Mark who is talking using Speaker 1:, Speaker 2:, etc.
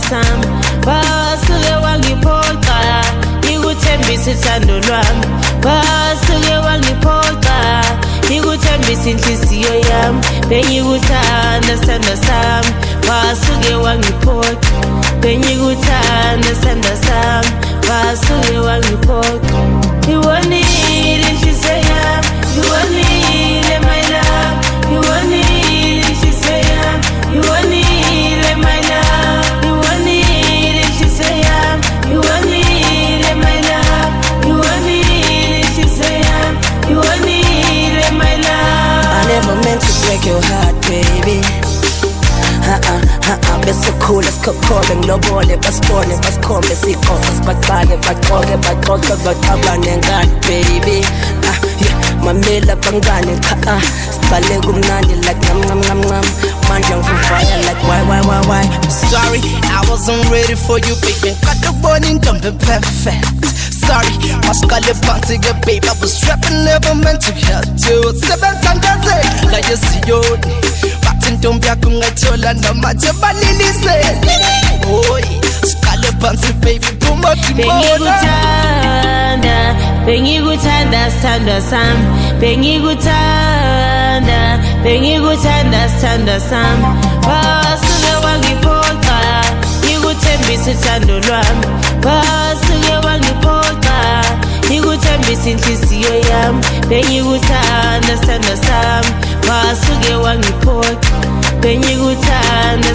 Speaker 1: sami wasuke wangiphoqa ikuthembisa ithando lwami wasuke wangiphoqa ikuthembisa inhliziyo yami bengikuthanda sithando sami wasuke wangiphoqa bengikuthanda sithando sami wasuke wangiphoqa iwonile inhliziyo yami iwonile my love iwonile inhliziyo yami iwonile my love iwonile inhliziyo yami iwonile my love iwonile inhliziyo yami iwonile my love.
Speaker 2: I never meant to break your heart, baby. Bese cool as kokole ngilobole basibone basikhombe sikhofa sibaqale baqoke baxoxe baxabane ngani baby mamela bangane cha sibale kumnandi like ngam manje ngivaya like why
Speaker 3: sorry I wasn't ready for you baby got the bone in jumping perfect sorry maskale phansi ke baby I was trapping never meant to hurt you sebenza ngaze la yesiyoni intombi yakho ungayithola noma nje balilise oy siqale phansi baby phuma kimona
Speaker 1: bengikuthanda sithando sami bengikuthanda sithando sami wasuke wangiphoqa ikuthembisa ithando lwami wasuke wangiphoqa ikuthembisa inhliziyo yami bengikuthanda sithando sami wasuke wangiphoqa bengikuthanda